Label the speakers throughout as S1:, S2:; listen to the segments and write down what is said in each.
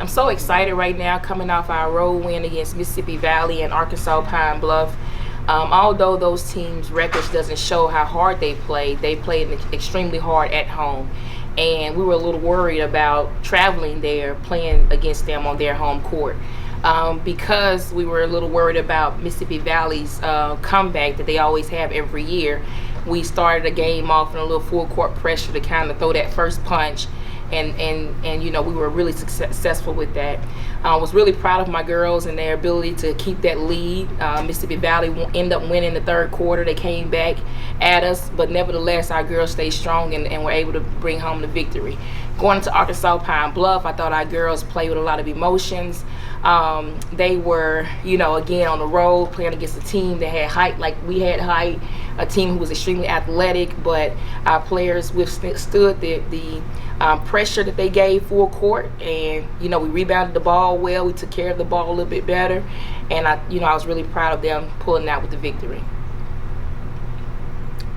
S1: I'm so excited right now coming off our road win against Mississippi Valley and Arkansas Pine Bluff. Although those teams' records doesn't show how hard they played extremely hard at home. And we were a little worried about traveling there, playing against them on their home court. Because we were a little worried about Mississippi Valley's comeback that they always have every year, we started a game off in a little full court pressure to kind of throw that first punch. And you know, we were really successful with that. I was really proud of my girls and their ability to keep that lead. Mississippi Valley ended up winning the third quarter. They came back at us, but nevertheless, our girls stayed strong and were able to bring home the victory. Going into Arkansas Pine Bluff, I thought our girls played with a lot of emotions. They were, you know, again on the road playing against a team that had height like we had height, a team who was extremely athletic, but our players withstood the pressure that they gave full court, and you know, we rebounded the ball well. We took care of the ball a little bit better, and I was really proud of them pulling out with the victory.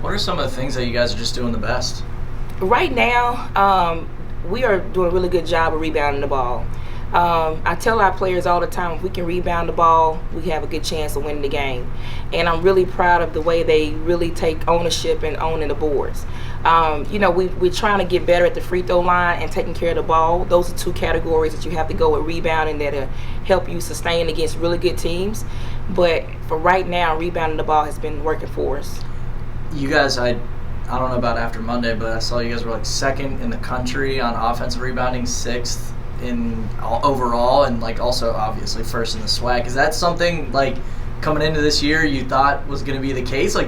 S2: What are some of the things that you guys are just doing the best?
S1: Right now, we are doing a really good job of rebounding the ball. I tell our players all the time, if we can rebound the ball, we have a good chance of winning the game. And I'm really proud of the way they really take ownership and owning the boards. You know, we're trying to get better at the free throw line and taking care of the ball. Those are two categories that you have to go with rebounding that'll help you sustain against really good teams. But for right now, rebounding the ball has been working for us.
S2: You guys, I don't know about after Monday, but I saw you guys were like second in the country on offensive rebounding, sixth in overall, and like also obviously first in the SWAC. Is that something like coming into this year you thought was going to be the case? Like,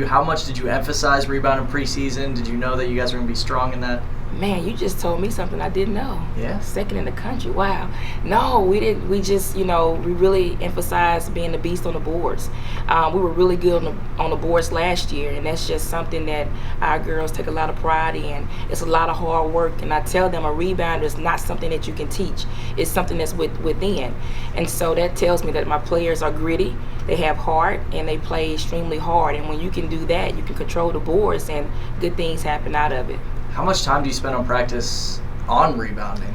S2: how much did you emphasize rebounding preseason? Did you know that you guys were going to be strong in that?
S1: Man, you just told me something I didn't know.
S2: Yeah.
S1: Second in the country. Wow. No, we didn't. We just, you know, we really emphasized being the beast on the boards. We were really good on the boards last year, and that's just something that our girls take a lot of pride in. It's a lot of hard work, and I tell them a rebounder is not something that you can teach. It's something that's within. And so that tells me that my players are gritty, they have heart, and they play extremely hard. And when you can do that, you can control the boards, and good things happen out of it.
S2: How much time do you spend on practice on rebounding?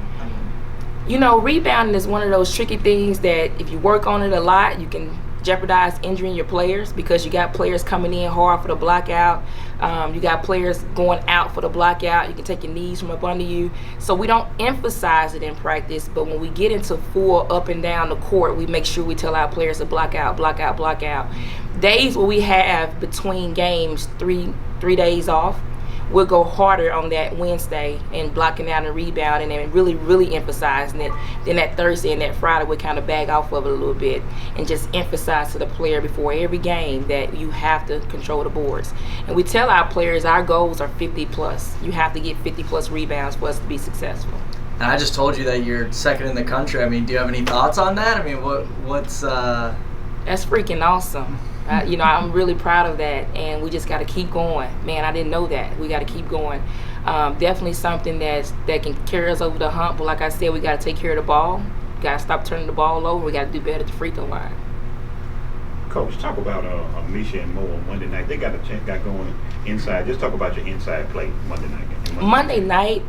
S1: You know, rebounding is one of those tricky things that if you work on it a lot, you can jeopardize injuring your players, because you got players coming in hard for the block out. You got players going out for the block out. You can take your knees from up under you. So we don't emphasize it in practice, but when we get into full up and down the court, we make sure we tell our players to block out, block out, block out. Days where we have between games three days off, we'll go harder on that Wednesday and blocking out and rebounding and really emphasizing it. Then that Thursday and that Friday, we'll kind of bag off of it a little bit and just emphasize to the player before every game that you have to control the boards. And we tell our players our goals are 50 plus. You have to get 50 plus rebounds for us to be successful.
S2: And I just told you that you're second in the country. I mean, do you have any thoughts on that? I mean, what's
S1: That's freaking awesome. You know, I'm really proud of that, and we just got to keep going. Man, I didn't know that. We got to keep going. Definitely something that can carry us over the hump. But like I said, we got to take care of the ball. Got to stop turning the ball over. We got to do better at the free throw line.
S3: Coach, talk about Misha and Mo on Monday night. They got going inside. Just talk about your inside play Monday night.
S1: Monday night,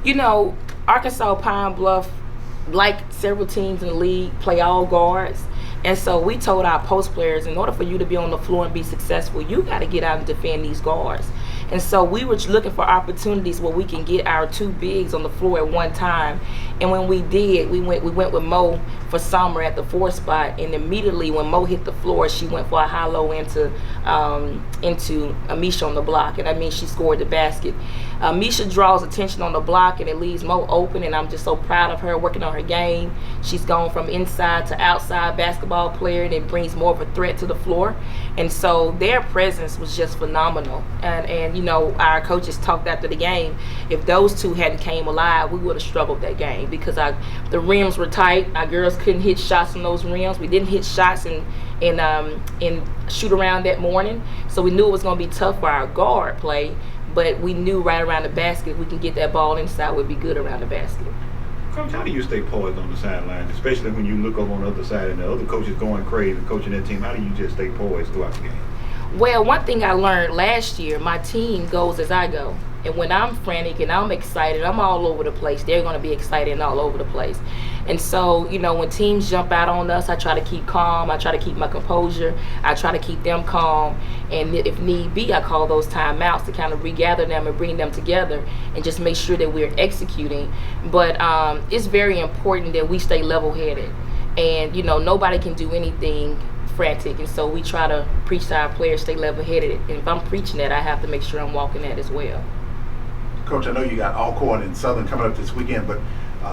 S1: you know, Arkansas Pine Bluff, like several teams in the league, play all guards. And so we told our post players, in order for you to be on the floor and be successful, you got to get out and defend these guards. And so we were looking for opportunities where we can get our two bigs on the floor at one time. And when we did, we went with Mo for Summer at the 4 spot. And immediately when Mo hit the floor, she went for a high-low into Amisha on the block. And I mean, she scored the basket. Misha draws attention on the block, and it leaves Mo open, and I'm just so proud of her working on her game. She's gone from inside to outside basketball player, and it brings more of a threat to the floor. And so their presence was just phenomenal. And you know, our coaches talked after the game, if those two hadn't came alive, we would have struggled that game, because the rims were tight. Our girls couldn't hit shots on those rims. We didn't hit shots in shoot around that morning, so we knew it was going to be tough for our guard play. But we knew right around the basket, if we can get that ball inside, we'd be good around the basket.
S3: Coach, how do you stay poised on the sideline, especially when you look over on the other side and the other coach is going crazy coaching that team? How do you just stay poised throughout the game?
S1: Well, one thing I learned last year, my team goes as I go. And when I'm frantic and I'm excited, I'm all over the place. They're going to be excited and all over the place. And so, you know, when teams jump out on us, I try to keep calm. I try to keep my composure. I try to keep them calm. And if need be, I call those timeouts to kind of regather them and bring them together and just make sure that we're executing. But it's very important that we stay level-headed. And, you know, nobody can do anything frantic. And so we try to preach to our players, stay level-headed. And if I'm preaching that, I have to make sure I'm walking that as well.
S4: Coach, I know you got Alcorn and Southern coming up this weekend, but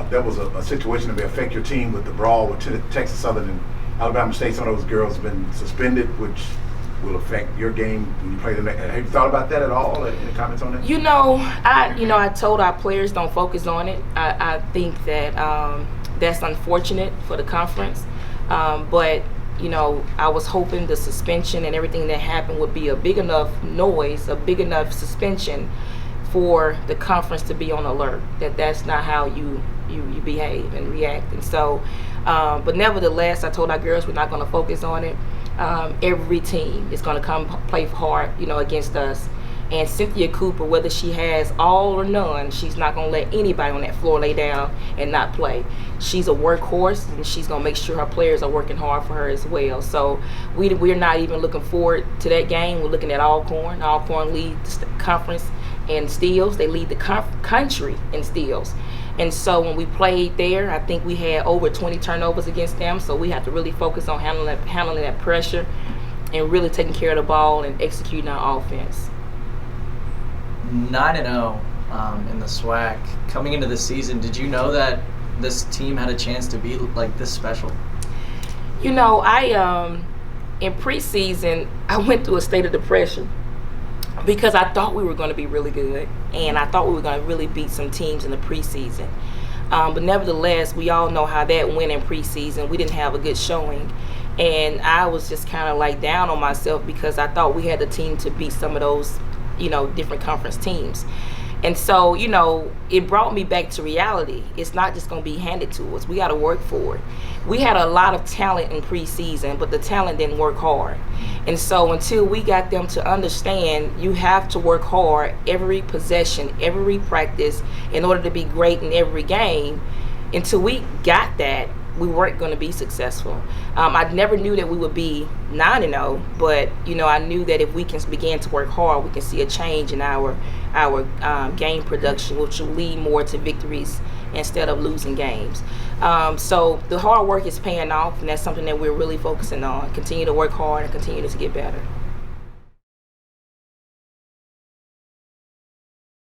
S4: that was a situation that may affect your team with the brawl with Texas Southern and Alabama State. Some of those girls have been suspended, which will affect your game when you play the next. Have you thought about that at all? Any comments on that?
S1: You know, I told our players don't focus on it. I think that that's unfortunate for the conference, but you know, I was hoping the suspension and everything that happened would be a big enough noise, a big enough suspension for the conference to be on alert that that's not how you behave and react. And so but nevertheless, I told our girls we're not going to focus on it. Every team is going to come play hard, you know, against us. And Cynthia Cooper, whether she has all or none, she's not going to let anybody on that floor lay down and not play. She's a workhorse, and she's going to make sure her players are working hard for her as well. So we're not even looking forward to that game. We're looking at Alcorn. Alcorn leads the conference in steals. They lead the country in steals. And so when we played there, I think we had over 20 turnovers against them. So we have to really focus on handling that pressure and really taking care of the ball and executing our offense.
S2: 9-0 in the SWAC. Coming into the season, did you know that this team had a chance to be like this special?
S1: You know, I in preseason, I went through a state of depression because I thought we were going to be really good, and I thought we were going to really beat some teams in the preseason. But nevertheless, we all know how that went in preseason. We didn't have a good showing, and I was just kind of like down on myself because I thought we had the team to beat some of those, you know, different conference teams. And so, you know, it brought me back to reality. It's not just going to be handed to us. We got to work for it. We had a lot of talent in preseason, but the talent didn't work hard. And so until we got them to understand you have to work hard every possession, every practice in order to be great in every game, until we got that, we weren't going to be successful. I never knew that we would be 9-0, but you know, I knew that if we can begin to work hard, we can see a change in our game production, which will lead more to victories instead of losing games. So the hard work is paying off, and that's something that we're really focusing on. Continue to work hard and continue to get better.